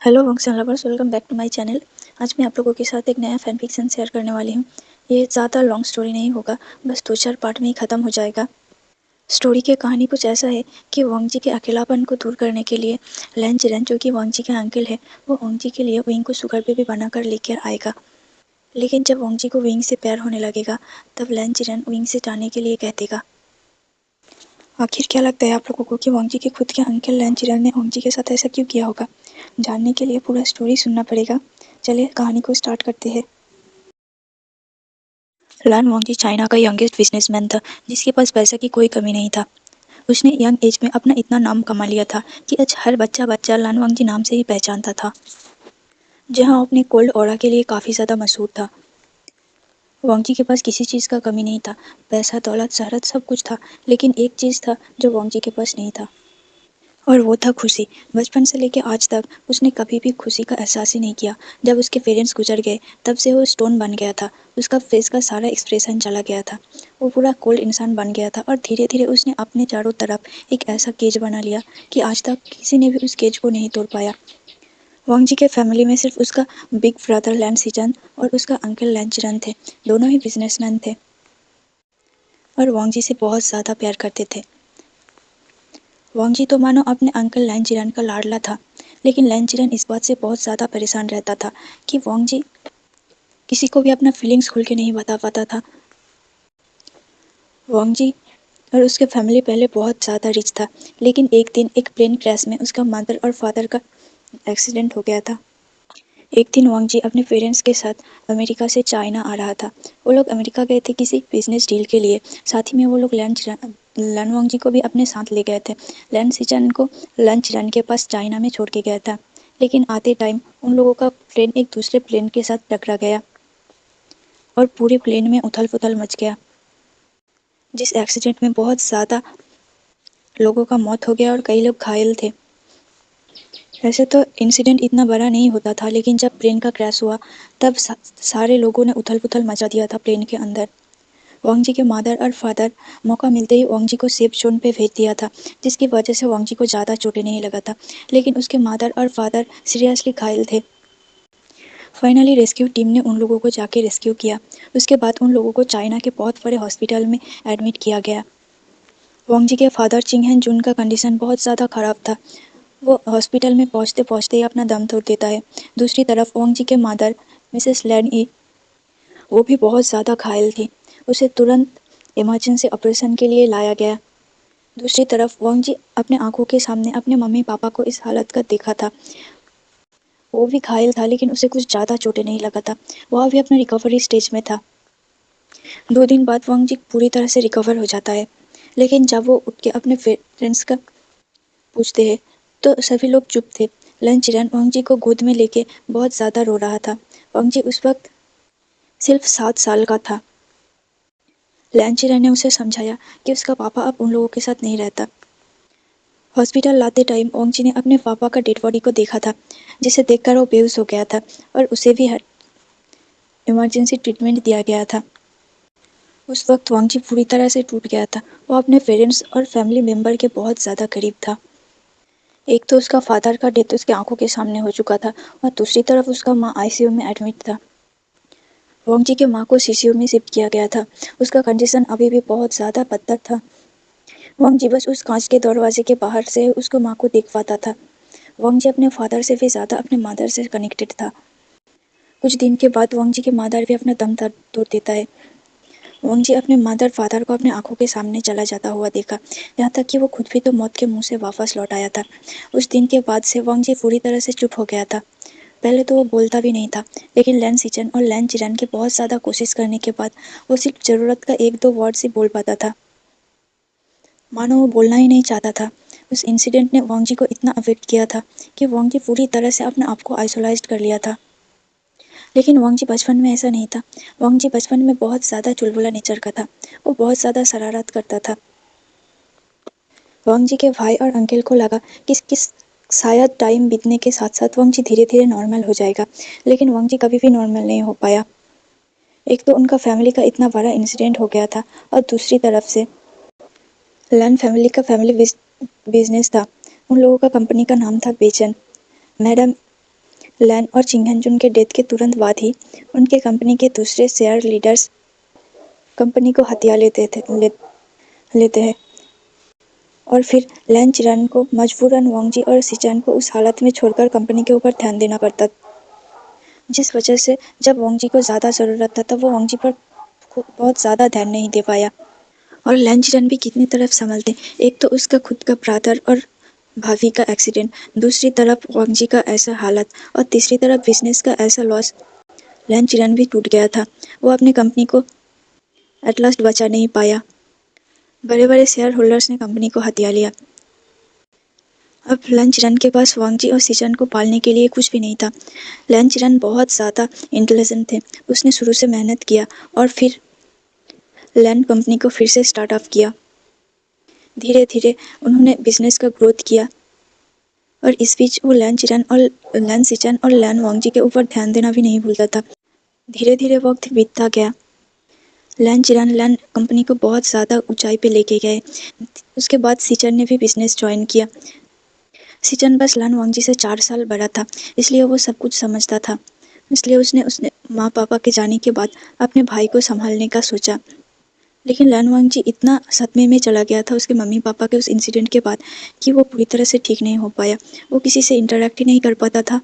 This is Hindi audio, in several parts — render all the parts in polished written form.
Hello function lovers, welcome back to my channel. आज मैं आप लोगों के साथ एक नया फैन फिक्शन शेयर करने वाली हूँ। ये ज़्यादा लॉन्ग स्टोरी नहीं होगा, बस 2-4 पार्ट में ही ख़त्म हो जाएगा। स्टोरी की कहानी कुछ ऐसा है कि वांग जी के अकेलापन को दूर करने के लिए लैन चिरन, जो कि वांग जी का अंकल है, वो वांग जी के लिए विंग को शुगर बेबी बनाकर लेकर आएगा। लेकिन जब वांग जी को विंग से प्यार होने लगेगा, तब लैन चिरन विंग से जाने के लिए कह देगा। आखिर क्या लगता है आप लोगों को कि वांग जी के खुद के अंकल लैन चिरन ने वांग जी के साथ ऐसा क्यों किया होगा? जानने के लिए पूरा स्टोरी सुनना पड़ेगा। चलिए कहानी को स्टार्ट करते हैं। लैन वांग जी चाइना का यंगेस्ट बिजनेसमैन था, जिसके पास पैसे की कोई कमी नहीं था। उसने यंग एज में अपना इतना नाम कमा लिया था कि आज हर बच्चा बच्चा लैन वांग जी नाम से ही पहचानता था। जहां अपने कोल्ड ऑरा के लिए काफ़ी ज़्यादा मशहूर था। वांग जी के पास किसी चीज़ का कमी नहीं था। पैसा, दौलत, शहरत सब कुछ था, लेकिन एक चीज़ था जो वांग जी के पास नहीं था, और वो था खुशी। बचपन से लेकर आज तक उसने कभी भी खुशी का एहसास ही नहीं किया। जब उसके पेरेंट्स गुजर गए, तब से वो स्टोन बन गया था। उसका फेस का सारा एक्सप्रेशन चला गया था। वो पूरा कोल्ड इंसान बन गया था, और धीरे धीरे उसने अपने चारों तरफ एक ऐसा केज बना लिया कि आज तक किसी ने भी उस केज को नहीं तोड़ पाया। वांग जी के फैमिली में सिर्फ उसका बिग ब्रदर लैन सीजन और उसका अंकल लैन चिरन थे। दोनों ही बिजनेसमैन थे और वांग जी से बहुत ज़्यादा प्यार करते थे। वांग जी तो मानो अपने अंकल लैन चिरन का लाडला था, लेकिन लैन चिरन इस बात से बहुत ज़्यादा परेशान रहता था कि वांग जी किसी को भी अपना फीलिंग्स खुल के नहीं बता पाता था। वांग जी और उसके फैमिली पहले बहुत ज़्यादा रिच था, लेकिन एक दिन एक प्लेन क्रैश में उसका मदर और फादर का एक्सीडेंट हो गया था। एक दिन वांग जी अपने पेरेंट्स के साथ अमेरिका से चाइना आ रहा था। वो लोग अमेरिका गए थे किसी बिजनेस डील के लिए। साथ ही में वो लोग लैन वांग जी को भी अपने साथ ले गए थे। लैन सिचन को लैन चिरन के पास चाइना में छोड़ के गया था। लेकिन आते टाइम उन लोगों का प्लेन एक दूसरे प्लेन के साथ टकरा गया और पूरे प्लेन में उथल पुथल मच गया, जिस एक्सीडेंट में बहुत ज़्यादा लोगों का मौत हो गया और कई लोग घायल थे। वैसे तो इंसिडेंट इतना बड़ा नहीं होता था, लेकिन जब प्लेन का क्रैश हुआ, तब सारे लोगों ने उथल पुथल मचा दिया था प्लेन के अंदर। वांग जी के मदर और फादर मौका मिलते ही वांग जी को सेफ जोन पे भेज दिया था, जिसकी वजह से वांग जी को ज़्यादा चोटें नहीं लगा था। लेकिन उसके मदर और फादर सीरियसली घायल थे। फाइनली रेस्क्यू टीम ने उन लोगों को जाके रेस्क्यू किया। उसके बाद उन लोगों को चाइना के बहुत बड़े हॉस्पिटल में एडमिट किया गया। वांग जी के फादर चिंग हैन जुन का कंडीशन बहुत ज़्यादा ख़राब था। वो हॉस्पिटल में पहुंचते पहुंचते ही अपना दम तोड़ देता है। दूसरी तरफ वांग जी के मदर मिसेस लैन ई, वो भी बहुत ज़्यादा घायल थी। उसे तुरंत इमरजेंसी ऑपरेशन के लिए लाया गया। दूसरी तरफ वांग जी अपने आंखों के सामने अपने मम्मी पापा को इस हालत का देखा था। वो भी घायल था, लेकिन उसे कुछ ज़्यादा चोटें नहीं लगा था। वह भी अपने रिकवरी स्टेज में था। 2 दिन बाद वांग जी पूरी तरह से रिकवर हो जाता है। लेकिन जब वो उठ के अपने फ्रेंड्स का पूछते हैं, तो सभी लोग चुप थे। लन चिरन वांग जी को गोद में लेके बहुत ज़्यादा रो रहा था। वांग जी उस वक्त सिर्फ 7 साल का था। लैन चिरन ने उसे समझाया कि उसका पापा अब उन लोगों के साथ नहीं रहता। हॉस्पिटल लाते टाइम वांग जी ने अपने पापा का डेड बॉडी को देखा था, जिसे देखकर वो बेहोश हो गया था और उसे भी इमरजेंसी ट्रीटमेंट दिया गया था। उस वक्त वांग जी पूरी तरह से टूट गया था। वो अपने पेरेंट्स और फैमिली मेम्बर के बहुत ज़्यादा करीब था। एक तो उसका फादर का डेथ उसके आंखों के सामने हो चुका था, और दूसरी तरफ उसका माँ आईसीयू में एडमिट था। वांग जी के माँ को सीसीयू में शिफ्ट किया गया था। उसका कंडीशन अभी भी बहुत ज़्यादा बदतर था। वांग जी बस उस कांच के दरवाजे के बाहर से उसको माँ को देख पाता था। वांग जी अपने फादर से भी ज़्यादा अपने मदर से कनेक्टेड था। कुछ दिन के बाद वांग जी के मदर भी अपना दम तोड़ देता है। वांग जी अपने मदर फादर को अपने आंखों के सामने चला जाता हुआ देखा, यहाँ तक कि वो खुद भी तो मौत के मुंह से वापस लौट आया था। उस दिन के बाद से वांग जी पूरी तरह से चुप हो गया था। पहले तो वो बोलता भी नहीं था, लेकिन लैन सिचन और लैन चिरन के बहुत ज़्यादा कोशिश करने के बाद वो सिर्फ ज़रूरत का 1-2 वर्ड से बोल पाता था, मानो वो बोलना ही नहीं चाहता था। उस इंसिडेंट ने वांग जी को इतना अफेक्ट किया था कि वांग जी पूरी तरह से अपने आप को आइसोलाइज्ड कर लिया था। लेकिन वांग जी बचपन में ऐसा नहीं था। वांग जी बचपन में बहुत ज़्यादा चुलबुला नेचर का था। वो बहुत ज़्यादा शरारत करता था। वांग जी के भाई और अंकल को लगा कि शायद टाइम बीतने के साथ साथ वांग जी धीरे धीरे नॉर्मल हो जाएगा, लेकिन वांग जी कभी भी नॉर्मल नहीं हो पाया। एक तो उनका फैमिली का इतना बड़ा इंसिडेंट हो गया था, और दूसरी तरफ से लैन फैमिली का फैमिली बिजनेस था। उन लोगों का कंपनी का नाम था बेचन। मैडम लैन और चिंगहनजुन के डेथ के तुरंत बाद ही उनके कंपनी के दूसरे शेयर लीडर्स कंपनी को हथिया लेते हैं और फिर लैन चिरान को मजबूरन वांगजी और सिचान को उस हालत में छोड़कर कंपनी के ऊपर ध्यान देना पड़ता, जिस वजह से जब वांगजी को ज़्यादा ज़रूरत था तब वो वांगजी पर बहुत ज़्यादा ध्यान नहीं दे पाया। और लैन चिरान भी कितनी तरफ संभलते, एक तो उसका खुद का ब्रदर और भाभी का एक्सीडेंट, दूसरी तरफ वांगजी का ऐसा हालत और तीसरी तरफ बिजनेस का ऐसा लॉस। लैन चिरान भी टूट गया था, वो अपनी कंपनी को एट लास्ट बचा नहीं पाया। बड़े बड़े शेयर होल्डर्स ने कंपनी को हथिया लिया। अब लैन चिरान के पास वांगजी और सिचान को पालने के लिए कुछ भी नहीं था। लैन चिरान बहुत ज़्यादा इंटेलिजेंट थे, उसने शुरू से मेहनत किया और फिर लैन कंपनी को फिर से स्टार्ट अप किया। धीरे धीरे उन्होंने बिजनेस का ग्रोथ किया और इस बीच वो लैन सिचान और लैन वांगजी के ऊपर ध्यान देना भी नहीं भूलता था। धीरे धीरे वक्त बीतता गया। लैन चिरान लैन कंपनी को बहुत ज़्यादा ऊंचाई पे लेके गए। उसके बाद सिचान ने भी बिजनेस ज्वाइन किया। सिचान बस लैन वांगजी से 4 साल बड़ा था, इसलिए वो सब कुछ समझता था। इसलिए उसने माँ पापा के जाने के बाद अपने भाई को संभालने का सोचा। लेकिन लैन वांगजी इतना सदमे में चला गया था उसके मम्मी पापा के उस इंसिडेंट के बाद कि वो पूरी तरह से ठीक नहीं हो पाया। वो किसी से इंटरेक्ट ही नहीं कर पाता था,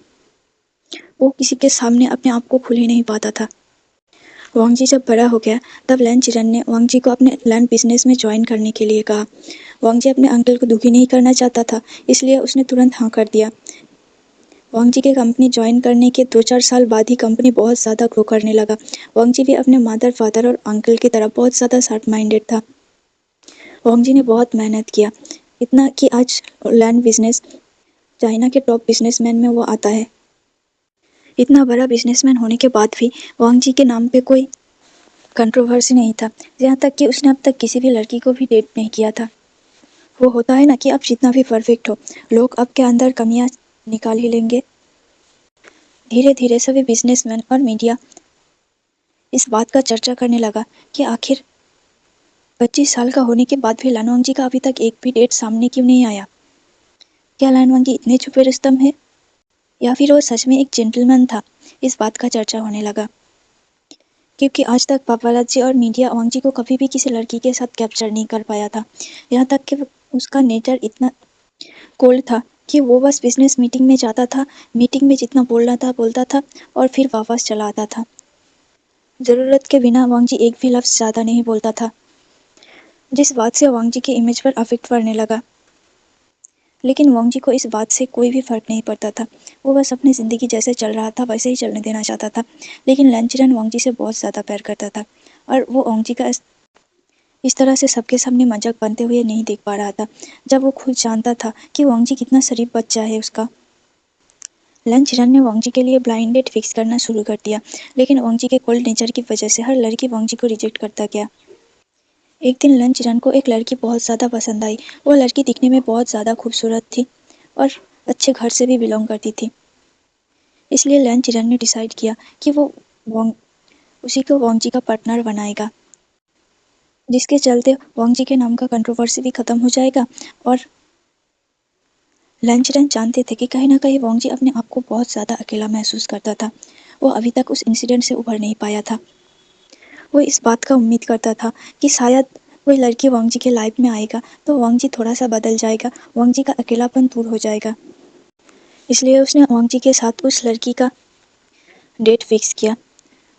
वो किसी के सामने अपने आप को खुल ही नहीं पाता था। वांगजी जब बड़ा हो गया तब लैन चिरान ने वांगजी को अपने लैंड बिजनेस में ज्वाइन करने के लिए कहा। वांगजी अपने अंकल को दुखी नहीं करना चाहता था, इसलिए उसने तुरंत हाँ कर दिया। वांगजी के कंपनी ज्वाइन करने के 2-4 साल बाद ही कंपनी बहुत ज़्यादा ग्रो करने लगा। वांगजी भी अपने मदर फादर और अंकल की तरह बहुत ज़्यादा शार्प माइंडेड था। वांगजी ने बहुत मेहनत किया, इतना कि आज लैंड बिजनेस चाइना के टॉप बिजनेसमैन में वो आता है। इतना बड़ा बिजनेसमैन होने के बाद भी वांगजी के नाम पे कोई कंट्रोवर्सी नहीं था, यहाँ तक कि उसने अब तक किसी भी लड़की को भी डेट नहीं किया था। वो होता है ना कि आप जितना भी परफेक्ट हो, लोग आपके अंदर कमियां निकाल ही लेंगे। धीरे धीरे सभी बिजनेसमैन और मीडिया इस बात का चर्चा करने लगा कि आखिर 25 साल का होने के बाद भी लैन वांगजी का अभी तक एक भी डेट सामने क्यों नहीं आया। क्या लैन वांगजी इतने छुपे रुस्तम है या फिर वो सच में एक जेंटलमैन था। इस बात का चर्चा होने लगा क्योंकि आज तक पापाराजी और मीडिया वांगजी को कभी भी किसी लड़की के साथ कैप्चर नहीं कर पाया था। यहाँ तक कि उसका नेचर इतना कोल्ड था कि वो बस बिजनेस मीटिंग में जाता था, मीटिंग में जितना बोलना था बोलता था और फिर वापस चला आता था। ज़रूरत के बिना वांगजी एक भी लफ्ज़ ज़्यादा नहीं बोलता था, जिस बात से वांगजी के इमेज पर अफेक्ट पड़ने लगा। लेकिन वांगजी को इस बात से कोई भी फर्क नहीं पड़ता था, वो बस अपनी ज़िंदगी जैसे चल रहा था वैसे ही चलने देना चाहता था। लेकिन लैन चिरान वांगजी से बहुत ज़्यादा प्यार करता था और वो वांगजी का इस तरह से सबके सामने मजाक बनते हुए नहीं देख पा रहा था, जब वो खुद जानता था कि वांगजी कितना शरीफ बच्चा है उसका। लैन चिरान ने वांगजी के लिए ब्लाइंड डेट फिक्स करना शुरू कर दिया, लेकिन वांगजी के कोल्ड नेचर की वजह से हर लड़की वांगजी को रिजेक्ट करता गया। एक दिन लैन चिरान को एक लड़की बहुत ज़्यादा पसंद आई। वो लड़की दिखने में बहुत ज़्यादा खूबसूरत थी और अच्छे घर से भी बिलोंग करती थी। इसलिए लैन चिरान ने डिसाइड किया कि वो उसी को वांगजी का पार्टनर बनाएगा, जिसके चलते वांगजी के नाम का कंट्रोवर्सी भी खत्म हो जाएगा। और लैन चिरान जानते थे कि कहीं ना कहीं वांगजी अपने आप को बहुत ज़्यादा अकेला महसूस करता था। वो अभी तक उस इंसिडेंट से उभर नहीं पाया था। वो इस बात का उम्मीद करता था कि शायद कोई लड़की वांगजी के लाइफ में आएगा तो वांगजी थोड़ा सा बदल जाएगा, वांगजी का अकेलापन दूर हो जाएगा। इसलिए उसने वांगजी के साथ उस लड़की का डेट फिक्स किया।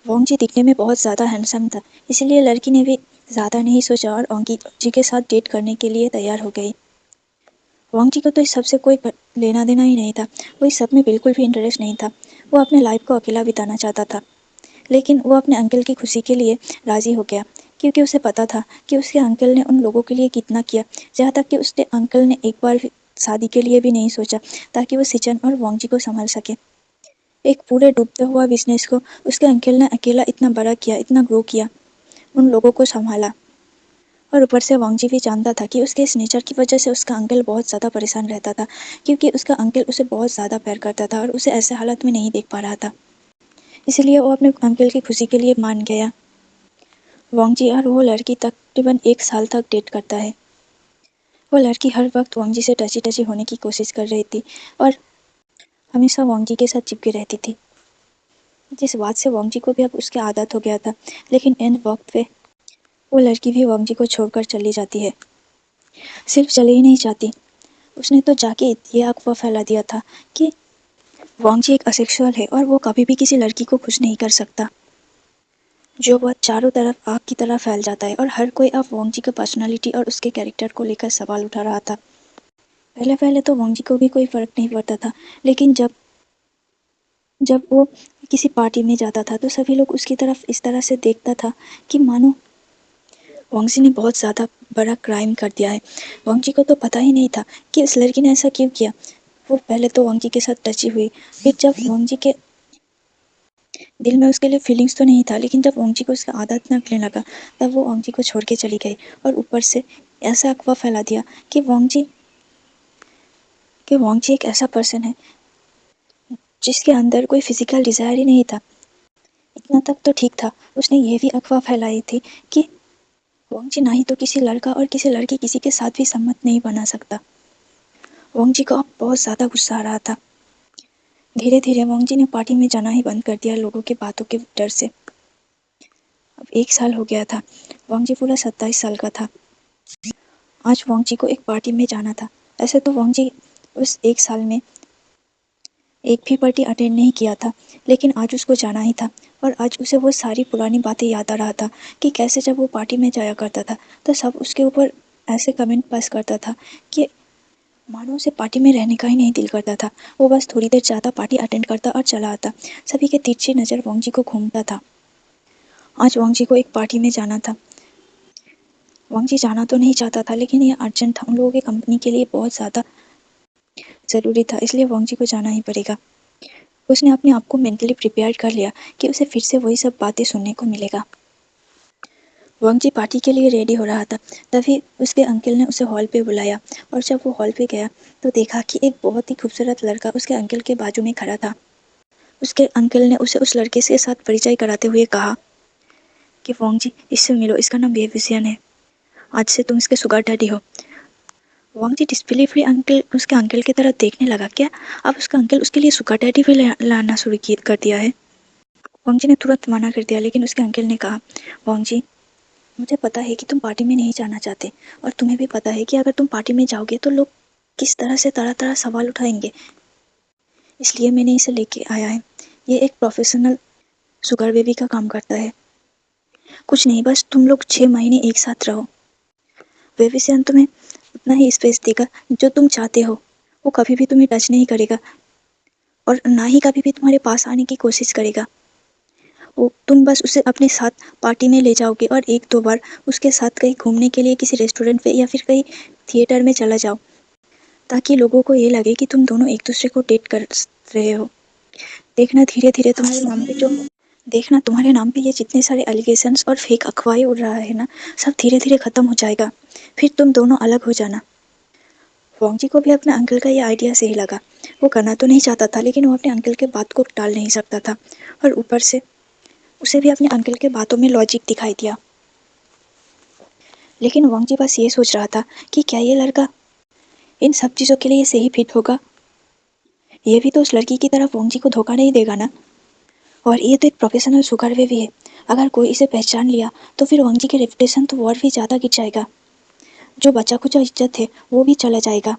वांगजी दिखने में बहुत ज़्यादा हैंडसम था, इसलिए लड़की ने भी ज़्यादा नहीं सोचा और वांगजी के साथ डेट करने के लिए तैयार हो गई। वांगजी को तो इस सब से कोई लेना देना ही नहीं था, वो इस सब में बिल्कुल भी इंटरेस्ट नहीं था। वो अपने लाइफ को अकेला बिताना चाहता था। लेकिन वो अपने अंकल की खुशी के लिए राज़ी हो गया, क्योंकि उसे पता था कि उसके अंकल ने उन लोगों के लिए कितना किया। जहाँ तक कि उसके अंकल ने एक बार भी शादी के लिए भी नहीं सोचा, ताकि वो सिचन और वांगजी को संभाल सके। एक पूरे डूबता हुआ बिजनेस को उसके अंकल ने अकेला इतना बड़ा किया, इतना ग्रो किया, उन लोगों को संभाला। और ऊपर से वांगजी भी जानता था कि उसके इस नेचर की वजह से उसका अंकल बहुत ज़्यादा परेशान रहता था, क्योंकि उसका अंकल उसे बहुत ज़्यादा प्यार करता था और उसे ऐसे हालत में नहीं देख पा रहा था। इसलिए वो अपने अंकल की खुशी के लिए मान गया। वांगजी और वो लड़की तकरीबन 1 साल तक डेट करता है। वो लड़की हर वक्त वांगजी से टची टची होने की कोशिश कर रही थी और हमेशा वांगजी के साथ चिपके रहती थी, जिस बात से वांगजी को भी अब उसकी आदत हो गया था। लेकिन एन वक्त पे वो लड़की भी वांगजी को छोड़कर चली जाती है। सिर्फ चले ही नहीं जाती, उसने तो जाके ये अफवाह फैला दिया था कि वांगजी एक असेक्सुअल है और वो कभी भी किसी लड़की को खुश नहीं कर सकता। जो बात चारों तरफ आग की तरह फैल जाता है और हर कोई अब वांगजी की पर्सनालिटी और उसके कैरेक्टर को लेकर सवाल उठा रहा था। पहले पहले तो वांगजी को भी कोई फर्क नहीं पड़ता था, लेकिन जब जब वो किसी पार्टी में जाता था तो सभी लोग उसकी तरफ इस तरह से देखता था कि मानो वांगजी ने बहुत ज़्यादा बड़ा क्राइम कर दिया है। वांगजी को तो पता ही नहीं था कि उस लड़की ने ऐसा क्यों किया। वो पहले तो वांगजी के साथ टची हुई, फिर जब वांगजी के दिल में उसके लिए फीलिंग्स तो नहीं था, लेकिन जब वांगजी को उसका आदत लगने लगा तब वो वांगजी को छोड़ के चली गई और ऊपर से ऐसा अफवाह फैला दिया कि वांगजी एक ऐसा पर्सन है जिसके अंदर कोई फिजिकल डिज़ायर ही नहीं था। इतना तक तो ठीक था, उसने ये भी अफवाह फैलाई थी कि वांगजी ना ही तो किसी लड़का और किसी लड़की किसी के साथ भी सम्मत नहीं बना सकता। वांगजी को अब बहुत ज़्यादा गुस्सा आ रहा था। धीरे धीरे वांगजी ने पार्टी में जाना ही बंद कर दिया, लोगों की बातों के डर से। अब 1 साल हो गया था, वांगजी पूरा 27 साल का था। आज वांगजी को एक पार्टी में जाना था। ऐसे तो वांगजी उस 1 साल में एक भी पार्टी अटेंड नहीं किया था, लेकिन आज उसको जाना ही था। और आज उसे वो सारी पुरानी बातें याद आ रहा था कि कैसे जब वो पार्टी में जाया करता था तो सब उसके ऊपर ऐसे कमेंट पास करता था कि मानो उसे पार्टी में रहने का ही नहीं दिल करता था। वो बस थोड़ी देर जाता, पार्टी अटेंड करता और चला आता। सभी के तिरछी नज़र वांगजी को घूमता था। आज वांगजी को एक पार्टी में जाना था। वांगजी जाना तो नहीं चाहता था, लेकिन ये अर्जेंट था, उन लोगों की कंपनी के लिए बहुत ज़्यादा ज़रूरी था, इसलिए वांगजी को जाना ही पड़ेगा। उसने अपने आप को मेंटली प्रिपेयर कर लिया कि उसे फिर से वही सब बातें सुनने को मिलेगा। वांगजी पार्टी के लिए रेडी हो रहा था, तभी उसके अंकल ने उसे हॉल पे बुलाया। और जब वो हॉल पे गया तो देखा कि एक बहुत ही खूबसूरत लड़का उसके अंकल के बाजू में खड़ा था। उसके अंकल ने उसे उस लड़के के साथ परिचय कराते हुए कहा कि वांगजी, इससे मिलो, इसका नाम बेविसियन है, आज से तुम इसके शुगर डैडी हो। वांगजी डिस्बिलीव हुए उसके अंकल की तरफ देखने लगा। क्या अब उसका अंकल उसके लिए शुगर डैडी भी लाना शुरू कर दिया है? वांगजी ने तुरंत मना कर दिया, लेकिन उसके अंकल ने कहा, वांगजी, मुझे पता है कि तुम पार्टी में नहीं जाना चाहते, और तुम्हें भी पता है कि अगर तुम पार्टी में जाओगे तो लोग किस तरह से तरह तरह सवाल उठाएंगे, इसलिए मैंने इसे लेके आया है। ये एक प्रोफेशनल शुगर बेबी का काम करता है। कुछ नहीं, बस तुम लोग 6 महीने एक साथ रहो। बेबी तुम्हें उतना ही स्पेस देगा जो तुम चाहते हो। वो कभी भी तुम्हें टच नहीं करेगा और ना ही कभी भी तुम्हारे पास आने की कोशिश करेगा। वो तुम बस उसे अपने साथ पार्टी में ले जाओगे और 1-2 बार उसके साथ कहीं घूमने के लिए किसी रेस्टोरेंट पे या फिर कहीं थिएटर में चला जाओ, ताकि लोगों को ये लगे कि तुम दोनों एक दूसरे को डेट कर रहे हो। देखना धीरे धीरे तुम्हारे नाम पे ये जितने सारे एलिगेशंस और फेक अफवाहें उड़ रहा है ना, सब धीरे धीरे खत्म हो जाएगा, फिर तुम दोनों अलग हो जाना। वांगजी को भी अपने अंकल का ये आइडिया सही लगा। वो करना तो नहीं चाहता था, लेकिन वो अपने अंकल के बात को टाल नहीं सकता था, और ऊपर से उसे भी अपने अंकल के बातों में लॉजिक दिखाई दिया। लेकिन वांगजी बस ये सोच रहा था कि क्या ये लड़का इन सब चीज़ों के लिए सही फिट होगा। ये भी तो उस लड़की की तरफ वांगजी को धोखा नहीं देगा ना। और ये तो एक प्रोफेशनल शुगर बेबी है, अगर कोई इसे पहचान लिया तो फिर वांगजी की रेपुटेशन तो और भी ज़्यादा गिर जाएगा। जो बचा कुचा इज्जत है वो भी चला जाएगा।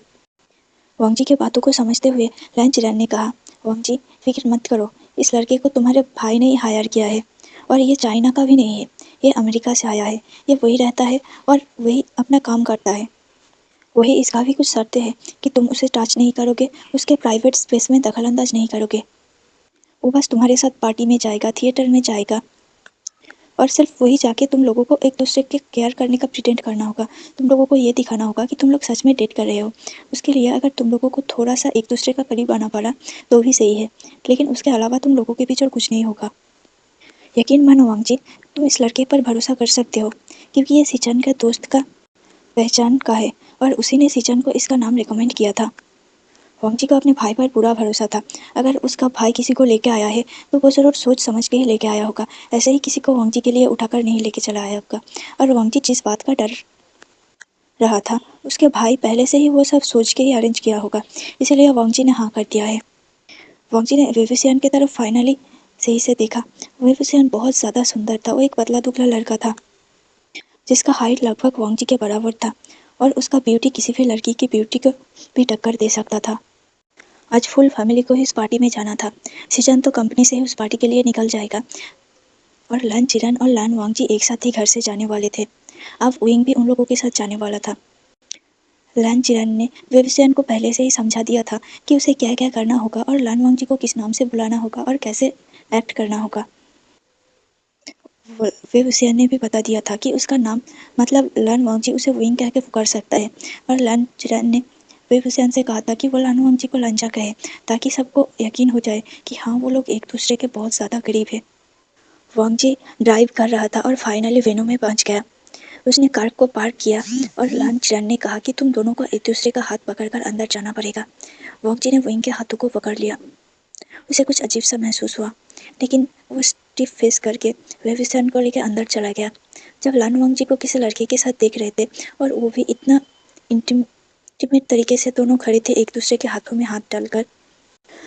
वांगजी के बातों को समझते हुए लैन चिरन ने कहा, वांगजी, फिक्र मत करो, इस लड़के को तुम्हारे भाई ने ही हायर किया है, और ये चाइना का भी नहीं है, ये अमेरिका से आया है। ये वही रहता है और वही अपना काम करता है। वही इसका भी कुछ शर्त है कि तुम उसे टच नहीं करोगे, उसके प्राइवेट स्पेस में दखलंदाज नहीं करोगे। वो बस तुम्हारे साथ पार्टी में जाएगा, थिएटर में जाएगा, और सिर्फ वही जाके तुम लोगों को एक दूसरे के केयर करने का प्रिटेंड करना होगा। तुम लोगों को ये दिखाना होगा कि तुम लोग सच में डेट कर रहे हो। उसके लिए अगर तुम लोगों को थोड़ा सा एक दूसरे का करीब आना पड़ा तो भी सही है, लेकिन उसके अलावा तुम लोगों के बीच और कुछ नहीं होगा। यकीन मानो वांगजी, तुम इस लड़के पर भरोसा कर सकते हो, क्योंकि ये सिचन का दोस्त का पहचान का है, और उसी ने सिचन को इसका नाम रिकमेंड किया था। वांगजी को अपने भाई पर पूरा भरोसा था। अगर उसका भाई किसी को लेके आया है तो वो ज़रूर सोच समझ के ही लेके आया होगा। ऐसे ही किसी को वांगजी के लिए उठाकर नहीं लेके चला आया होगा। और वांगजी जिस बात का डर रहा था, उसके भाई पहले से ही वो सब सोच के ही अरेंज किया होगा, इसीलिए वांगजी ने हाँ कर दिया है। वांगजी ने वेबुसियान की तरफ फाइनली सही से देखा। वेबुसियान बहुत ज़्यादा सुंदर था। वो एक पतला-दुबला लड़का था जिसका हाइट लगभग वांगजी के बराबर था और उसका ब्यूटी किसी भी लड़की की ब्यूटी को भी टक्कर दे सकता था। आज फुल फैमिली को ही इस पार्टी में जाना था। सीजन तो कंपनी से ही उस पार्टी के लिए निकल जाएगा और लन चिरन और लन वांगजी एक साथ ही घर से जाने वाले थे। अब विंग भी उन लोगों के साथ जाने वाला था। लन चिरन ने वेबुसियान को पहले से ही समझा दिया था कि उसे क्या क्या करना होगा और लन वांगजी को किस नाम से बुलाना होगा और कैसे एक्ट करना होगा। वेबुसियान ने भी बता दिया था कि उसका नाम मतलब लन वांगजी उसे विंग कह के पुकार सकता है और लन चिरन ने वेबुसियान से कहा था कि वो लन वांगजी को लंचा कहे ताकि सबको यकीन हो जाए कि हाँ वो लोग एक दूसरे के बहुत ज़्यादा करीब है। वांगजी ड्राइव कर रहा था और फाइनली वेन्यू में पहुंच गया। उसने कार को पार्क किया और लन चिरन ने कहा कि तुम दोनों को एक दूसरे का हाथ पकड़कर अंदर जाना पड़ेगा। वांगजी ने विंग के हाथों को पकड़ लिया। उसे कुछ अजीब सा महसूस हुआ, लेकिन वो स्टिफ फेस करके वेबुसियान को लेकर अंदर चला गया। जब लन वांगजी को किसी लड़के के साथ देख रहे थे और वो भी इतना इंटीमेट तरीके से दोनों खड़े थे एक दूसरे के हाथों में हाथ डालकर,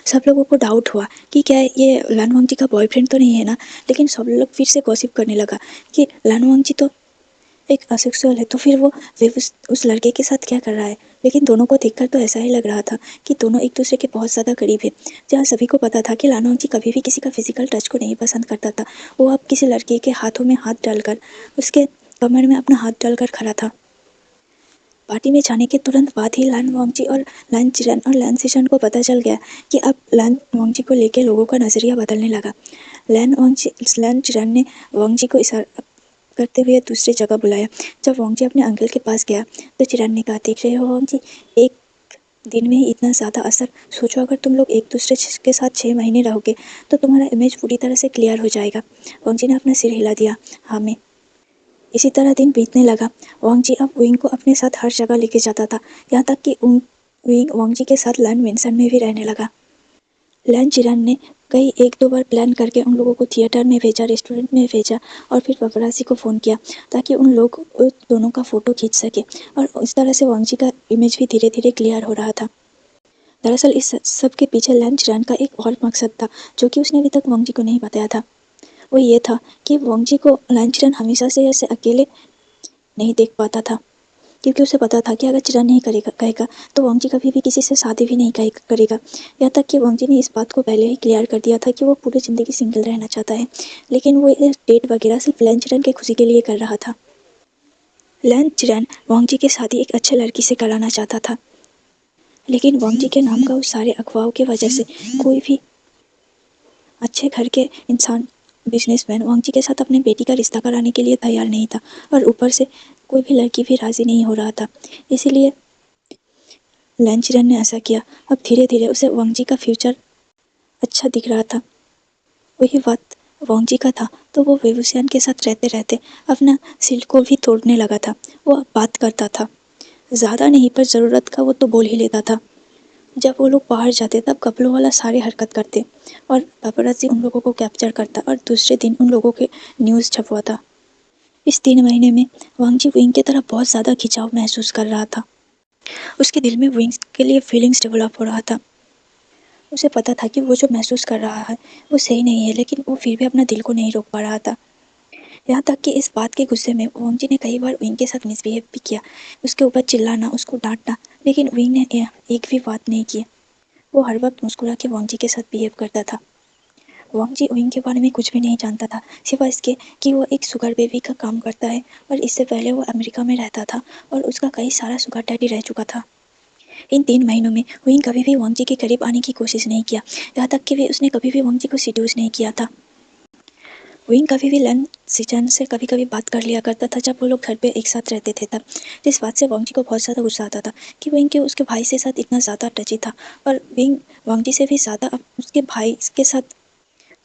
सब लोगों को डाउट हुआ कि क्या ये लन वांगजी का बॉयफ्रेंड तो नहीं है ना। लेकिन सब लोग फिर से गॉसिप करने लगा कि लन वांगजी तो एक असेक्सुअल है, तो फिर वो उस लड़के के साथ क्या कर रहा है। लेकिन दोनों को देखकर तो ऐसा ही लग रहा था कि दोनों एक दूसरे के बहुत ज़्यादा करीब है। जहाँ सभी को पता था कि लन वांगजी कभी भी किसी का फिजिकल टच को नहीं पसंद करता था, वो अब किसी लड़के के हाथों में हाथ डालकर उसके कमर में अपना हाथ डालकर खड़ा था। पार्टी में जाने के तुरंत बाद ही लन वांगजी और लन चिरन और लन सिशन को पता चल गया कि अब लन वांगजी को लेकर लोगों का नज़रिया बदलने लगा। लन चिरन ने वांगजी को इशारा करते हुए दूसरी जगह बुलाया। जब वांगजी अपने अंकल के पास गया तो चिरन ने कहा, देख रहे हो वांगजी, एक दिन में ही इतना ज़्यादा असर। सोचो अगर तुम लोग एक दूसरे के साथ 6 महीने रहोगे तो तुम्हारा इमेज पूरी तरह से क्लियर हो जाएगा। वांगजी ने अपना सिर हिला दिया, हाँ मैं। इसी तरह दिन बीतने लगा। वांगजी अब विंग को अपने साथ हर जगह लेके जाता था, यहाँ तक कि विंग वांगजी के साथ लन विंसन में भी रहने लगा। लन चिरन ने कई 1-2 बार प्लान करके उन लोगों को थिएटर में भेजा, रेस्टोरेंट में भेजा और फिर पपराज़ी को फ़ोन किया ताकि उन लोग दोनों का फ़ोटो खींच सके और इस तरह से वांगजी का इमेज भी धीरे धीरे क्लियर हो रहा था। दरअसल इस सब के पीछे लन चिरन का एक और मकसद था जो कि उसने अभी तक वांगजी को नहीं बताया था। वो ये था कि वांगजी को लन चिरन हमेशा से ऐसे अकेले नहीं देख पाता था, क्योंकि उसे पता था कि अगर चिरन नहीं कहेगा तो वांगजी कभी भी किसी से शादी भी नहीं करेगा। यहाँ तक कि वांगजी ने इस बात को पहले ही क्लियर कर दिया था कि वो पूरी ज़िंदगी सिंगल रहना चाहता है, लेकिन वो ये डेट वगैरह सिर्फ लन चिरन की खुशी के लिए कर रहा था। लन चिरन वांगजी की शादी एक अच्छे लड़की से कराना चाहता था, लेकिन वांगजी के नाम का उस सारे अफवाहों की वजह से कोई भी अच्छे घर के इंसान, बिजनेसमैन वांगजी के साथ अपने बेटी का रिश्ता कराने के लिए तैयार नहीं था और ऊपर से कोई भी लड़की भी राज़ी नहीं हो रहा था। इसीलिए लन चिरन ने ऐसा किया। अब धीरे धीरे उसे वांगजी का फ्यूचर अच्छा दिख रहा था। वही बात वांगजी का था तो वो वेबुसियान के साथ रहते रहते अपना सील को भी तोड़ने लगा था। वो अब बात करता था, ज़्यादा नहीं पर ज़रूरत का वो तो बोल ही लेता था। जब वो लोग बाहर जाते तब कपड़ों वाला सारी हरकत करते और पापराज़ी उन लोगों को कैप्चर करता और दूसरे दिन उन लोगों के न्यूज़ छपवाता। इस 3 महीने में वांगजी विंग की तरफ बहुत ज़्यादा खिंचाव महसूस कर रहा था। उसके दिल में विंग्स के लिए फीलिंग्स डेवलप हो रहा था। उसे पता था कि वो जो महसूस कर रहा है वो सही नहीं है, लेकिन वो फिर भी अपना दिल को नहीं रोक पा रहा था। यहाँ तक कि इस बात के गुस्से में वांगजी ने कई बार विंग के साथ मिसबिहेव भी किया, उसके ऊपर चिल्लाना, उसको डांटना, लेकिन विंग ने एक भी बात नहीं की। वो हर वक्त मुस्कुरा के वांगजी के साथ बिहेव करता था। वांगजी विंग के बारे में कुछ भी नहीं जानता था, सिवाय इसके कि वो एक शुगर बेबी का काम करता है और इससे पहले वो अमेरिका में रहता था और उसका कई सारा शुगर डैडी रह चुका था। इन 3 महीनों में विंग कभी भी वांगजी के करीब आने की कोशिश नहीं किया, यहाँ तक कि उसने कभी भी वांगजी को सीड्यूस नहीं किया था। विंग कभी भी लन सिचन से कभी कभी बात कर लिया करता था जब वो लोग घर पे एक साथ रहते थे तब, जिस बात से वांगजी को बहुत ज़्यादा गुस्सा आता था कि विंग के उसके भाई से साथ इतना ज़्यादा टची था और विंग वांगजी से भी ज़्यादा उसके भाई के साथ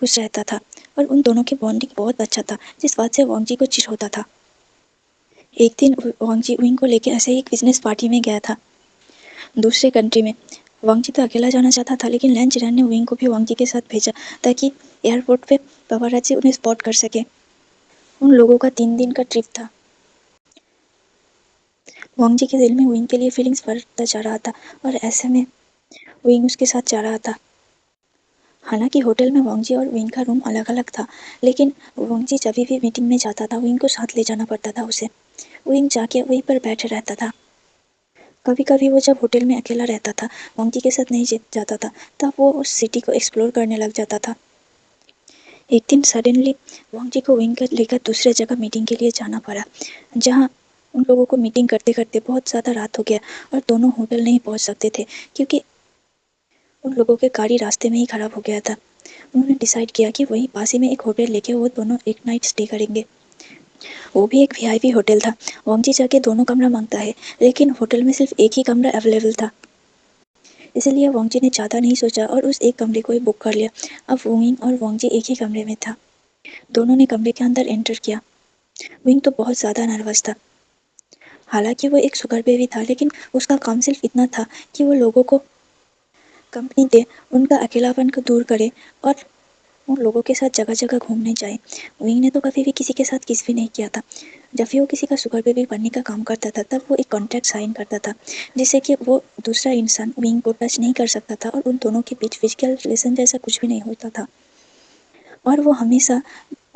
खुश रहता था और उन दोनों की बॉन्डिंग बहुत अच्छा था, जिस बात से वांगजी को चिढ़ होता था। एक दिन वांगजी विंग को लेकर ऐसे ही एक बिजनेस पार्टी में गया था दूसरे कंट्री में। वांगजी तो अकेला जाना चाहता था, लेकिन लैन चिरन ने विंग को भी वांगजी के साथ भेजा ताकि एयरपोर्ट पे पापाराज़ी उन्हें स्पॉट कर सके। उन लोगों का 3 दिन का ट्रिप था। वांगजी के दिल में विंग के लिए फीलिंग्स बढ़ता जा रहा था और ऐसे में विंग उसके साथ जा रहा था। हालांकि होटल में वांगजी और विंग का रूम अलग अलग था, लेकिन वांगजी जब भी मीटिंग में जाता था विंग को साथ ले जाना पड़ता था उसे। विंग जाके वहीं पर बैठे रहता था। कभी कभी वो जब होटल में अकेला रहता था, वांगजी के साथ नहीं जाता था, तब वो उस सिटी को एक्सप्लोर करने लग जाता था। एक दिन सडनली वांगजी को विंग को लेकर दूसरे जगह मीटिंग के लिए जाना पड़ा, जहाँ उन लोगों को मीटिंग करते करते बहुत ज़्यादा रात हो गया और दोनों होटल नहीं पहुँच सकते थे, क्योंकि उन लोगों के गाड़ी रास्ते में ही खराब हो गया था। उन्होंने डिसाइड किया कि वहीं पास ही में एक होटल लेके वो दोनों एक नाइट स्टे करेंगे। वो भी एक वीआईपी होटल था। वांगजी जाके दोनों कमरा मांगता है, लेकिन होटल में सिर्फ एक ही कमरा अवेलेबल था। इसलिए वांगजी ने ज़्यादा नहीं सोचा और उस एक कमरे को ही बुक कर लिया। अब विंग और वांगजी एक ही कमरे में था। दोनों ने कमरे के अंदर एंटर किया। विंग तो बहुत ज़्यादा नर्वस था। हालांकि वो एक शुगर बेबी था, लेकिन उसका काम सिर्फ इतना था कि वो लोगों को कंपनी दे, उनका अकेलापन को दूर करे और उन लोगों के साथ जगह जगह घूमने जाए। विंग ने तो कभी भी किसी के साथ किस भी नहीं किया था। जब भी वो किसी का शुगर बेबी बनने का काम करता था, तब वो एक कॉन्ट्रैक्ट साइन करता था, जिससे कि वो दूसरा इंसान विंग को टच नहीं कर सकता था और उन दोनों के बीच फिजिकल रिलेशन जैसा कुछ भी नहीं होता था। और वो हमेशा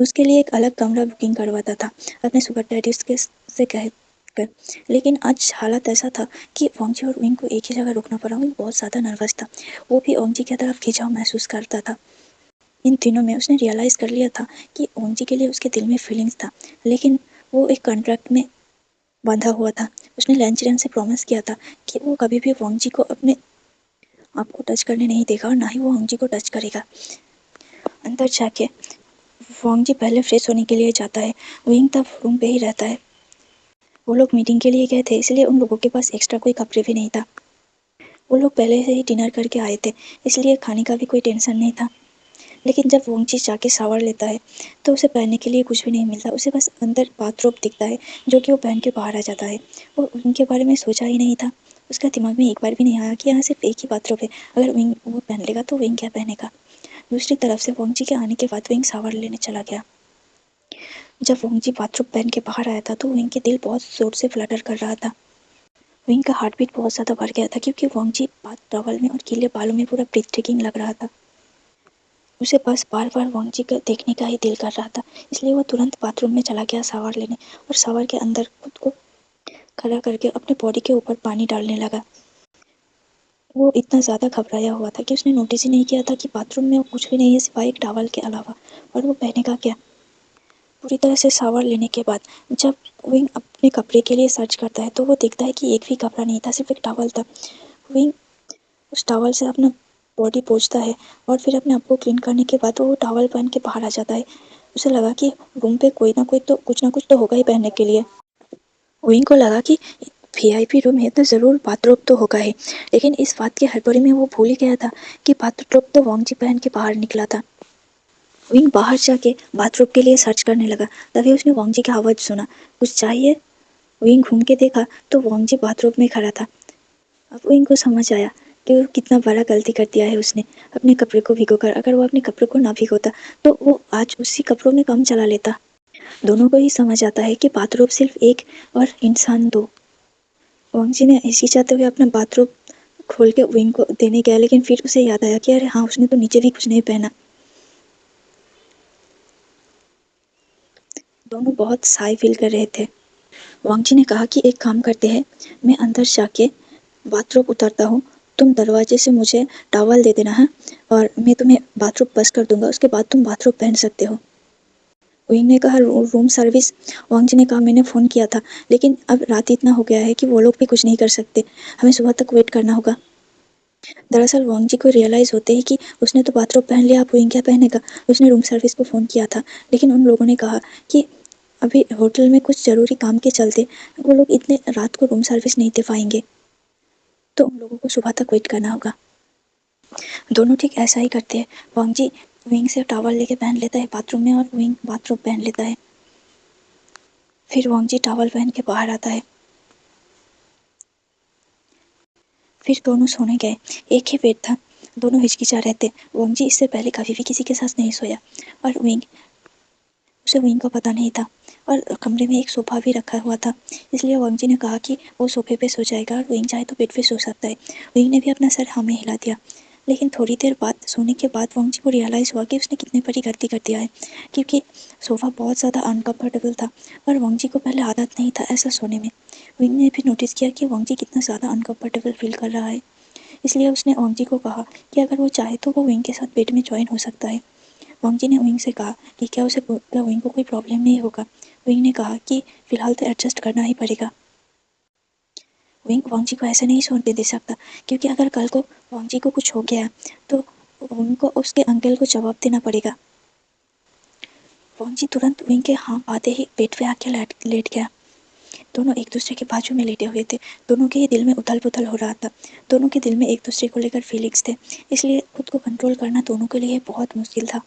उसके लिए एक अलग कमरा बुकिंग करवाता था अपने शुगर डैडी के से कह कर। लेकिन आज हालत ऐसा था कि वांगजी और विंग को एक ही जगह रुकना पड़ा। विंग बहुत ज़्यादा नर्वस था। वो भी वांगजी की तरफ खिंचाव महसूस करता था। इन दिनों में उसने रियलाइज़ कर लिया था कि वांगजी के लिए उसके दिल में फीलिंग्स था, लेकिन वो एक कॉन्ट्रैक्ट में बंधा हुआ था। उसने लैंचरेन से प्रॉमिस किया था कि वो कभी भी वांगजी को अपने आप को टच करने नहीं देगा और ना ही वो वांगजी को टच करेगा। अंदर जाके वांगजी पहले फ्रेश होने के लिए जाता है। विंग तब रूम पे ही रहता है। वो लोग मीटिंग के लिए गए थे, इसलिए उन लोगों के पास एक्स्ट्रा कोई कपड़े भी नहीं था। वो लोग पहले से ही डिनर करके आए थे, इसलिए खाने का भी कोई टेंशन नहीं था। लेकिन जब वांगजी जाके शावर लेता है, तो उसे पहनने के लिए कुछ भी नहीं मिलता। उसे बस अंदर बाथरोब दिखता है, जो कि वो पहन के बाहर आ जाता है। वो उनके बारे में सोचा ही नहीं था। उसका दिमाग में एक बार भी नहीं आया कि यहाँ सिर्फ एक ही बाथरोब है। अगर विंग वो पहन लेगा तो विंग क्या पहनेगा। दूसरी तरफ से वांगजी के आने के बाद विंग शावर लेने चला गया। जब वांगजी बाथरूम पहन के बाहर आया था, तो विंग के दिल बहुत जोर से फ्लटर कर रहा था। विंग का हार्ट बीट बहुत ज़्यादा बढ़ गया था, क्योंकि वांगजी बाथ टॉवल में और गीले बालों में पूरा ब्रीथ टेकिंग लग रहा था। उसे बस बार बार वांगजी को देखने का ही दिल कर रहा था, इसलिए वो तुरंत बाथरूम में चला गया शावर लेने और शावर के अंदर खुद को खड़ा करके अपने बॉडी के ऊपर पानी डालने लगा। वो इतना ज़्यादा घबराया हुआ था कि उसने नोटिस ही नहीं किया था कि बाथरूम में कुछ भी नहीं है सिवाय एक टॉवल के अलावा, और वो पहनेगा क्या। पूरी तरह से शावर लेने के बाद जब विंग अपने कपड़े के लिए सर्च करता है, तो वो देखता है कि एक भी कपड़ा नहीं था, सिर्फ एक टॉवल था। विंग उस टॉवल से अपना बॉडी पोंछता है और फिर अपने आप को क्लीन करने के बाद वो टॉवल पहन के बाहर आ जाता है। उसे लगा कि रूम पे कोई ना कोई तो कुछ ना कुछ तो होगा ही पहनने के लिए। विंग को लगा कि वीआईपी रूम है तो ज़रूर बाथरोब तो होगा ही, लेकिन इस बात की हड़बड़ी में वो भूल ही गया था कि बाथरोब तो वांगजी पहन के बाहर निकला था। विंग बाहर जाके बाथरूम के लिए सर्च करने लगा। तभी उसने वांगजी की आवाज़ सुना, कुछ चाहिए। विंग घूम के देखा तो वांगजी बाथरूम में खड़ा था। अब विंग को समझ आया कि वो कितना बड़ा गलती कर दिया है उसने अपने कपड़े को भिगोकर। अगर वो अपने कपड़े को ना भिगोता तो वो आज उसी कपड़ों में काम चला लेता। दोनों को ही समझ आता है कि बाथरूम सिर्फ एक और इंसान दो। वांगजी ने ऐसी चाहते हुए अपना बाथरूम खोल के विंग को देने गया, लेकिन फिर उसे याद आया कि अरे हाँ, उसने तो नीचे भी कुछ नहीं पहना। दोनों बहुत शाय फील कर रहे थे। वांगजी ने कहा कि एक काम करते हैं, मैं अंदर जाके बाथरूम उतरता हूँ, तुम दरवाजे से मुझे टॉवल दे देना है और मैं तुम्हें बाथरूम बस कर दूंगा, उसके बाद तुम बाथरूम पहन सकते हो। विंग ने कहा रूम सर्विस। वांगजी ने कहा मैंने फ़ोन किया था, लेकिन अब रात इतना हो गया है कि वो लोग भी कुछ नहीं कर सकते, हमें सुबह तक वेट करना होगा। दरअसल वांगजी को रियलाइज़ होते ही कि उसने तो बाथरूम पहन लिया, अब विंग क्या पहनेगा। उसने रूम सर्विस को फ़ोन किया था, लेकिन उन लोगों ने कहा कि अभी होटल में कुछ ज़रूरी काम के चलते वो लोग इतने रात को रूम सर्विस नहीं दे पाएंगे, तो उन लोगों को सुबह तक वेट करना होगा। दोनों ठीक ऐसा ही करते हैं। वांगजी विंग से टॉवल लेके पहन लेता है बाथरूम में और विंग बाथरूम पहन लेता है। फिर वांगजी टॉवल पहन के बाहर आता है। फिर दोनों सोने गए। एक ही बेड था, दोनों हिचकिचा रहे थे। वांगजी इससे पहले कभी भी किसी के साथ नहीं सोया और उसे विंग का पता नहीं था। और कमरे में एक सोफ़ा भी रखा हुआ था, इसलिए वांगजी ने कहा कि वो सोफे पे सो जाएगा और विंग चाहे तो बेड पे सो सकता है। विंग ने भी अपना सर हाँ में हिला दिया। लेकिन थोड़ी देर बाद सोने के बाद वांग को रियलाइज़ हुआ कि उसने कितनी बड़ी गलती कर दिया है, क्योंकि सोफ़ा बहुत ज़्यादा अनकम्फर्टेबल था और वांग को पहले आदत नहीं था ऐसा सोने में। विंग ने भी नोटिस किया कि वांग कितना ज़्यादा अनकम्फर्टेबल फील कर रहा है, इसलिए उसने वांग को कहा कि अगर वो चाहे तो वो विंग के साथ बेड में जॉइन हो सकता है। वांग ने विंग से कहा कि क्या विंग को कोई प्रॉब्लम नहीं होगा। विंग ने कहा कि फ़िलहाल तो एडजस्ट करना ही पड़ेगा। विंग वांग को ऐसे नहीं छोड़ दे सकता, क्योंकि अगर कल को वांग को कुछ हो गया तो उनको उसके अंकल को जवाब देना पड़ेगा। वांग तुरंत विंग के हाँ आते ही बेड पे आके लेट गया। दोनों एक दूसरे के बाजू में लेटे हुए थे। दोनों के ही दिल में उथल पुथल हो रहा था। दोनों के दिल में एक दूसरे को लेकर फीलिंग्स थे, इसलिए खुद को कंट्रोल करना दोनों के लिए बहुत मुश्किल था।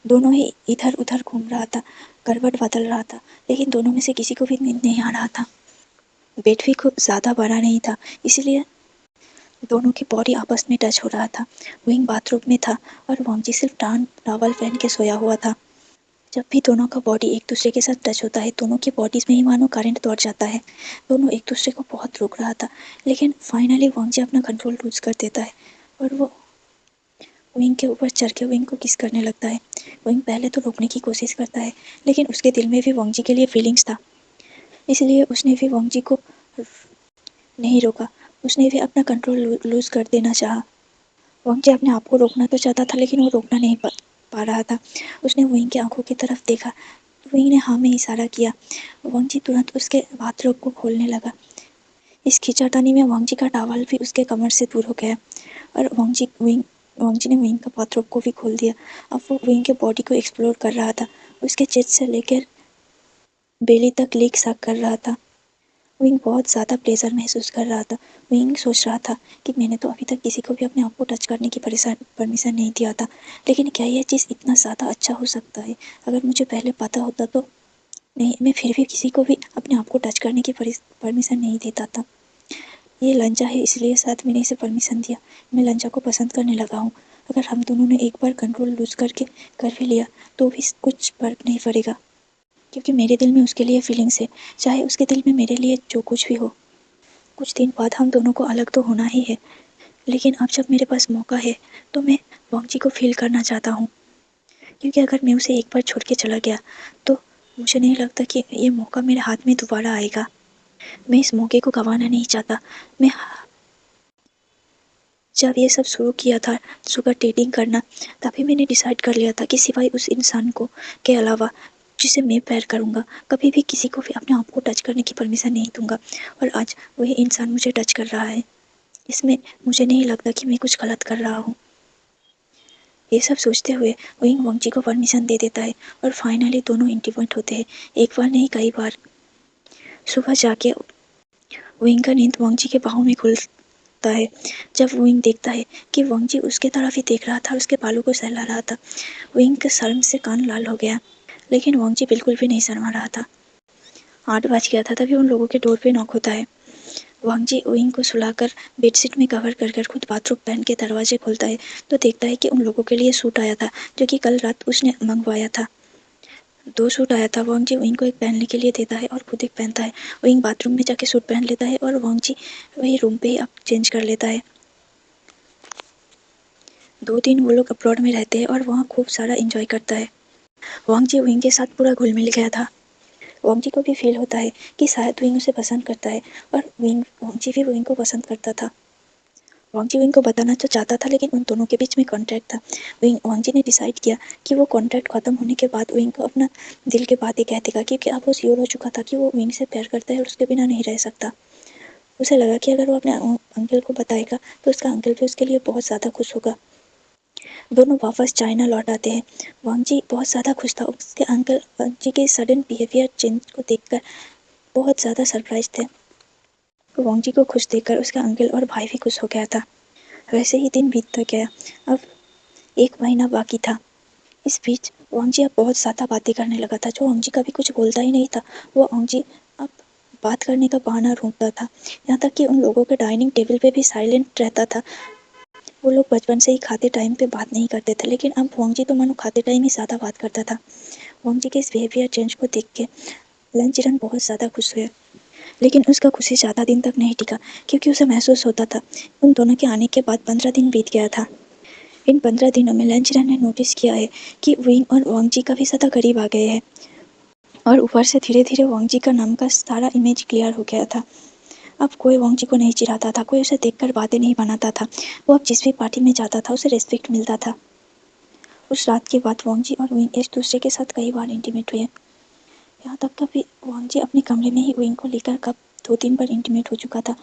दोनों ही इधर उधर घूम रहा था, करवट बदल रहा था, लेकिन दोनों में से किसी को भी नींद नहीं आ रहा था। बेड भी खूब ज़्यादा बड़ा नहीं था, इसीलिए दोनों की बॉडी आपस में टच हो रहा था। विंग बाथरूम में था और वांग सिर्फ टॉवल पहन के सोया हुआ था। जब भी दोनों का बॉडी एक दूसरे के साथ टच होता है, दोनों की बॉडीज में ही मानो करंट दौड़ जाता है। दोनों एक दूसरे को बहुत रोक रहा था, लेकिन फाइनली वांग अपना कंट्रोल लूज कर देता है और वो विंग के ऊपर चढ़ के विंग को किस करने लगता है। विंग पहले तो रोकने की कोशिश करता है, लेकिन उसके दिल में भी वांग के लिए फीलिंग्स था, इसलिए उसने भी वांग को नहीं रोका। उसने भी अपना कंट्रोल लूज कर देना चाहा। वांग अपने आप को रोकना तो चाहता था, लेकिन वो रोकना नहीं पा रहा था। उसने विंग की आंखों की तरफ देखा तो विंग ने हाँ में इशारा किया। वांग तुरंत उसके बाथरोब को खोलने लगा। इस खींचातानी में वांग का टॉवल भी उसके कमर से दूर हो गया और वांग ने विंग का बाथरोब को भी खोल दिया। अब वो विंग के बॉडी को एक्सप्लोर कर रहा था, उसके चेस्ट से लेकर बेली तक लिक सा कर रहा था। विंग बहुत ज़्यादा प्लेजर महसूस कर रहा था। विंग सोच रहा था कि मैंने तो अभी तक किसी को भी अपने आप को टच करने की परमिशन नहीं दिया था, लेकिन क्या यह चीज़ इतना ज़्यादा अच्छा हो सकता है? अगर मुझे पहले पता होता तो नहीं, मैं फिर भी किसी को भी अपने आप को टच करने की परमिशन नहीं देता था। ये लंचा है, इसलिए शायद मैंने इसे परमिशन दिया। मैं लंचा को पसंद करने लगा हूँ। अगर हम दोनों ने एक बार कंट्रोल लूज करके कर भी लिया तो भी कुछ फर्क नहीं पड़ेगा, क्योंकि मेरे दिल में उसके लिए फीलिंग्स है, चाहे उसके दिल में मेरे लिए जो कुछ भी हो। कुछ दिन बाद हम दोनों को अलग तो होना ही है, लेकिन अब जब मेरे पास मौका है तो मैं वांग को फील करना चाहता हूँ, क्योंकि अगर मैं उसे एक बार छोड़ के चला गया तो मुझे नहीं लगता कि ये मौका मेरे हाथ में दोबारा आएगा। मैं इस मौके को गंवाना नहीं चाहता। मैं जब ये सब शुरू किया था शुगर डेटिंग करना, तभी मैंने डिसाइड कर लिया था कि सिवाय उस इंसान को के अलावा जिसे मैं प्यार करूँगा, कभी भी किसी को भी अपने आप को टच करने की परमिशन नहीं दूंगा। और आज वही इंसान मुझे टच कर रहा है। इसमें मुझे नहीं लगता कि मैं कुछ गलत कर रहा हूँ। ये सब सोचते हुए विंग वांग को परमिशन दे देता है और फाइनली दोनों इंटीमेट होते हैं। एक बार नहीं, कई बार। सुबह जाके विंग का नींद वांग के बाहों में खुलता है। जब विंग देखता है कि वांग उसके तरफ ही देख रहा था और उसके बालों को सहला रहा था, विंग के शर्म से कान लाल हो गया, लेकिन वांग बिल्कुल भी नहीं शर्मा रहा था। 8 बज गया था तभी उन लोगों के डोर पे नॉक होता है। वांग विंग को सुलाकर बेडशीट में कवर कर कर खुद बाथरूम पहन के दरवाजे खोलता है तो देखता है कि उन लोगों के लिए सूट आया था, जो कि कल रात उसने मंगवाया था। 2 सूट आया था। वांग विंग को एक पहनने के लिए देता है और खुद एक पहनता है। विंग बाथरूम में जाके सूट पहन लेता है और वांग वही रूम पे ही अब चेंज कर लेता है। 2 दिन वो लोग अब्रॉड में रहते हैं और वहाँ खूब सारा एंजॉय करता है। वांग विंग के साथ पूरा घुल मिल गया था। वांग को भी फील होता है कि शायद विंग उसे पसंद करता है और वांग भी विंग को पसंद करता था। वांग विंग को बताना तो चाहता था, लेकिन उन दोनों के बीच में कॉन्ट्रैक्ट था। वांग ने डिसाइड किया कि वो कॉन्ट्रैक्ट खत्म होने के बाद विंग को अपना दिल की बातें कह देगा, क्योंकि अब वो श्योर हो चुका था कि वो विंग से प्यार करता है और उसके बिना नहीं रह सकता। उसे लगा कि अगर वो अपने अंकल को बताएगा तो उसका अंकल भी उसके लिए बहुत ज़्यादा खुश होगा। दोनों वापस चाइना लौट आते हैं। वांग बहुत ज़्यादा खुश था। उसके अंकल वांग के सडन बिहेवियर चेंज को देखकर बहुत ज़्यादा सरप्राइज थे। वांग को खुश देखकर उसका अंकल और भाई भी खुश हो गया था। वैसे ही दिन बीतता गया। अब 1 महीना बाकी था। इस बीच वांग अब बहुत ज़्यादा बातें करने लगा था, जो वांग कभी कुछ बोलता ही नहीं था। वो वांग अब बात करने का बहाना ढूंढता था, यहाँ तक कि उन लोगों के डाइनिंग टेबल पे भी साइलेंट रहता था। वो लोग बचपन से ही खाते टाइम पे बात नहीं करते थे, लेकिन अब वांग तो मानो खाते टाइम ही ज़्यादा बात करता था। वांग के इस बिहेवियर चेंज को देख के लंच रन बहुत ज़्यादा खुश हुए, लेकिन उसका खुशी ज़्यादा दिन तक नहीं टिका, क्योंकि उसे महसूस होता था उन दोनों के आने के बाद 15 दिन बीत गया था। इन 15 दिनों में लैंग ने नोटिस किया है कि विंग और वांग जी काफ़ी ज़्यादा करीब आ गए हैं, और ऊपर से धीरे धीरे वांग जी का नाम का सारा इमेज क्लियर हो गया था। अब कोई वांग जी को नहीं चिढ़ाता था, कोई उसे देखकर बातें नहीं बनाता था। वो अब जिस भी पार्टी में जाता था उसे रिस्पेक्ट मिलता था। उस रात के बाद वांग जी और विंग एक दूसरे के साथ कई बार इंटीमेट हुए। यहाँ तक कि वांग जी अपने कमरे में ही विंग को लेकर कब 2-3 बार इंटीमेट हो चुका था,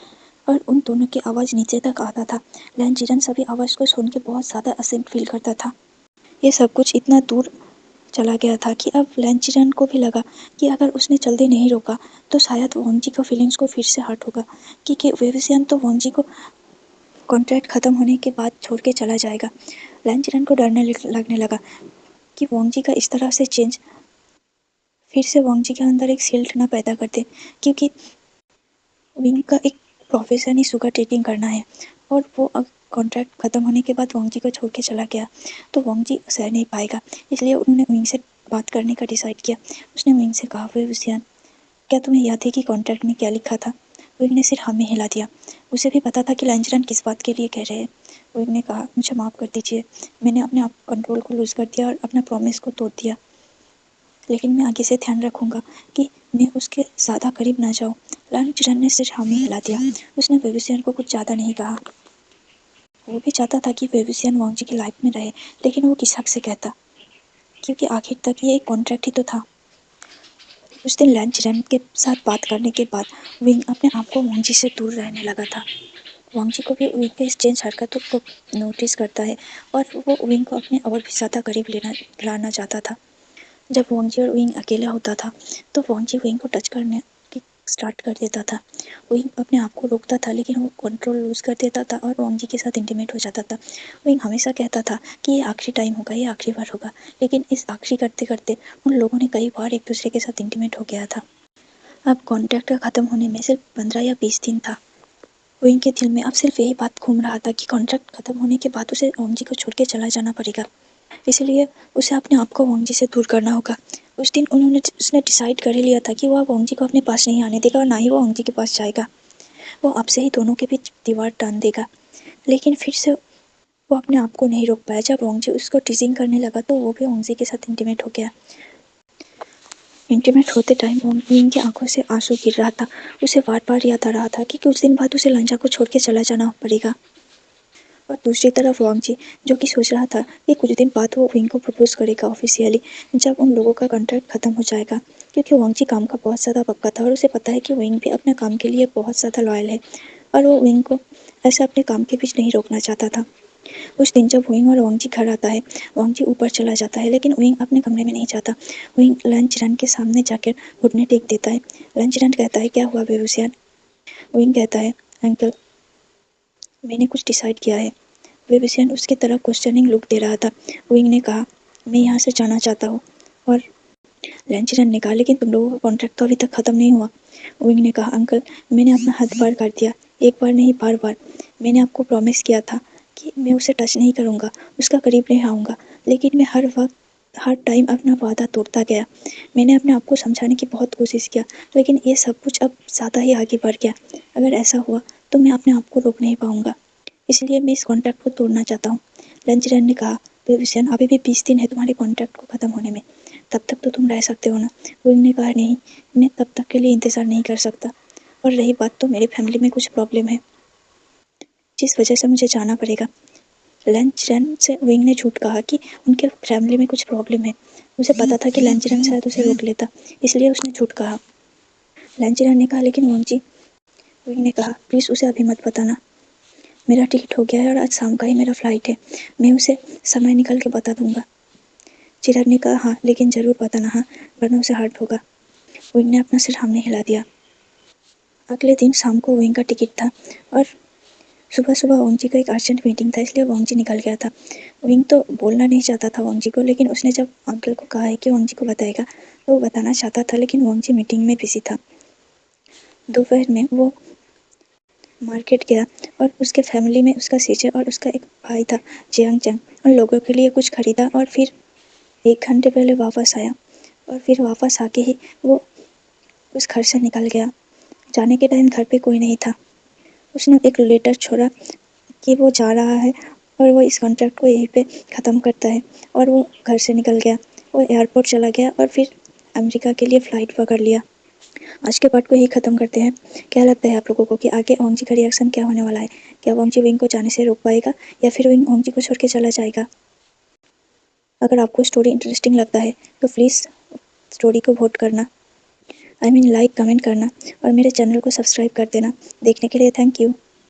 और उन दोनों की आवाज़ नीचे तक आता था। लैन जीरन सभी आवाज़ को सुन के बहुत ज़्यादा असेंट फील करता था। ये सब कुछ इतना दूर चला गया था कि अब लैन जीरन को भी लगा कि अगर उसने जल्दी नहीं रोका तो शायद वांग जी को फीलिंग्स को फिर से हर्ट होगा, क्योंकि वेविसियन तो वांग जी को कॉन्ट्रैक्ट ख़त्म होने के बाद छोड़ के चला जाएगा। लैन जीरन को डरने लगने लगा कि वांग जी का इस तरह से चेंज फिर से वांग जी के अंदर एक सिल्ट ना पैदा कर दे, क्योंकि विंग का एक प्रोफेशन ही शुगर ट्रेडिंग करना है, और वो अब कॉन्ट्रैक्ट ख़त्म होने के बाद वांग जी को छोड़ के चला गया तो वांग जी सह नहीं पाएगा। इसलिए उन्होंने विंग से बात करने का डिसाइड किया। उसने विंग से कहा, वेवसियन, क्या तुम्हें याद है कि कॉन्ट्रैक्ट में क्या लिखा था? विंग ने सिर हाँ में हिला दिया। उसे भी पता था कि लैंजरन किस बात के लिए कह रहे हैं। विंग ने कहा, मुझे माफ़ कर दीजिए, मैंने अपने आप कंट्रोल को लूज़ कर दिया और अपना प्रॉमिस को तोड़ दिया, लेकिन मैं आगे से ध्यान रखूंगा कि मैं उसके ज़्यादा करीब ना जाऊँ। लैंजरन ने सिर हाँ में हिला दिया। उसने वेविसियन को कुछ ज़्यादा नहीं कहा। वो भी चाहता था कि वेविसियन वांग जी की लाइफ में रहे, लेकिन वो किस हक से कहता, क्योंकि आखिर तक ये एक कॉन्ट्रैक्ट ही तो था। उस दिन लैंजरन के साथ बात करने के बाद विंग अपने आप को वांग जी से दूर रहने लगा था। वांग जी को भी विंग के इस चेंज हरकतों को नोटिस करता है, और वो विंग को अपने और भी ज़्यादा करीब लाना चाहता था। जब वांग जी और विंग अकेला होता था तो वांग जी विंग को टच करने की स्टार्ट कर देता था। विंग अपने आप को रोकता था, लेकिन वो कंट्रोल लूज़ कर देता था और वांग जी के साथ इंटीमेट हो जाता था। विंग हमेशा कहता था कि ये आखिरी टाइम होगा, ये आखिरी बार होगा, लेकिन इस आखिरी करते करते उन लोगों ने कई बार एक दूसरे के साथ इंटीमेट हो गया था। अब कॉन्ट्रैक्ट का ख़त्म होने में सिर्फ 15 या 20 दिन था। विंग के दिल में अब सिर्फ यही बात घूम रहा था कि कॉन्ट्रैक्ट ख़त्म होने के बाद उसे वांग जी को छोड़ के चला जाना पड़ेगा, इसलिए उसे अपने आप को वांग जी से दूर करना होगा। उस दिन उसने डिसाइड कर ही लिया था कि वह वांग जी को अपने पास नहीं आने देगा और ना ही वो वांग जी के पास जाएगा। वो अब से ही दोनों के बीच दीवार टान देगा। लेकिन फिर से वो अपने आप को नहीं रोक पाया। जब वांग जी उसको टीजिंग करने लगा तो वो भी वांग जी के साथ इंटीमेट हो गया। इंटीमेट होते टाइम विंग की आंखों से आंसू गिर रहा था। उसे बार बार याद आ रहा था कि कुछ दिन बाद उसे लंजा को छोड़ के चला जाना पड़ेगा। और दूसरी तरफ वांग जी, जो कि सोच रहा था कि कुछ दिन बाद वो विंग को प्रपोज करेगा ऑफिशियली, जब उन लोगों का कॉन्ट्रैक्ट ख़त्म हो जाएगा, क्योंकि वांग जी काम का बहुत ज़्यादा पक्का था और उसे पता है कि विंग भी अपने काम के लिए बहुत ज़्यादा लॉयल है, और वो विंग को ऐसे अपने काम के बीच नहीं रोकना चाहता था। उस दिन जब विंग और वांग जी घर आता है, वांग जी ऊपर चला जाता है, लेकिन विंग अपने कमरे में नहीं जाता। विंग लंच रन के सामने जाकर घुटने टेक देता है। लंच रन कहता है, क्या हुआ बेबूसियान? विंग कहता है, अंकल, मैंने कुछ डिसाइड किया है। वेबसियन उसकी तरफ क्वेश्चनिंग लुक दे रहा था। विंग ने कहा, मैं यहाँ से जाना चाहता हूँ। और लैंचरन ने कहा, लेकिन तुम लोगों का कॉन्ट्रैक्ट तो अभी तक ख़त्म नहीं हुआ। विंग ने कहा, अंकल, मैंने अपना हद पार कर दिया, एक बार नहीं बार बार। मैंने आपको प्रॉमिस किया था कि मैं उसे टच नहीं करूँगा, उसका करीब नहीं आऊँगा, लेकिन मैं हर वक्त हर टाइम अपना वादा तोड़ता गया। मैंने अपने आप को समझाने की बहुत कोशिश किया, लेकिन ये सब कुछ अब ज़्यादा ही आगे बढ़ गया। अगर ऐसा हुआ तो मैं अपने आप को रोक नहीं पाऊँगा, इसलिए मैं इस कॉन्ट्रैक्ट को तोड़ना चाहता हूँ। लंचरन ने कहा, विवियन, अभी भी 20 दिन है तुम्हारे कॉन्ट्रैक्ट को ख़त्म होने में, तब तक तो तुम रह सकते हो ना? विंग ने कहा, नहीं, मैं तब तक के लिए इंतज़ार नहीं कर सकता, और रही बात तो मेरी फैमिली में कुछ प्रॉब्लम है जिस वजह से मुझे जाना पड़ेगा। लंचरन से विंग ने झूठ कहा कि उनके फैमिली में कुछ प्रॉब्लम है। उसे पता था कि लंचरन शायद उसे रोक लेता, इसलिए उसने झूठ कहा। लंचरन ने कहा, लेकिन वांग जी, विंग ने कहा, प्लीज़ उसे अभी मत बताना, मेरा टिकट हो गया है और आज शाम का ही मेरा फ़्लाइट है, मैं उसे समय निकल के बता दूंगा। चिराग ने कहा, हाँ, लेकिन ज़रूर बताना, हाँ, वरना उसे हर्ट होगा। विंग ने अपना सिर सामने हिला दिया। अगले दिन शाम को विंग का टिकट था, और सुबह सुबह वांग जी का एक अर्जेंट मीटिंग था, इसलिए वांग जी निकल गया था। विंग तो बोलना नहीं चाहता था वांग जी को, लेकिन उसने जब अंकल को कहा है कि वांग जी को बताएगा तो वो बताना चाहता था, लेकिन वांग जी मीटिंग में बिजी था। दोपहर में वो मार्केट गया और उसके फैमिली में उसका सिस्टर और उसका एक भाई था, जियांग चंग। उन लोगों के लिए कुछ खरीदा और फिर 1 घंटे पहले वापस आया, और फिर वापस आके ही वो उस घर से निकल गया। जाने के टाइम घर पे कोई नहीं था। उसने एक लेटर छोड़ा कि वो जा रहा है और वो इस कॉन्ट्रैक्ट को यहीं पे ख़त्म करता है, और वो घर से निकल गया। वो एयरपोर्ट चला गया और फिर अमेरिका के लिए फ़्लाइट पकड़ लिया। आज के पार्ट को यही ख़त्म करते हैं। क्या लगता है आप लोगों को कि आगे ओंगजी का रिएक्शन क्या होने वाला है? क्या ओंगजी विंग को जाने से रोक पाएगा या फिर विंग ओंगजी को छोड़ के चला जाएगा? अगर आपको स्टोरी इंटरेस्टिंग लगता है तो प्लीज़ स्टोरी को वोट करना, लाइक कमेंट करना और मेरे चैनल को सब्सक्राइब कर देना। देखने के लिए थैंक यू।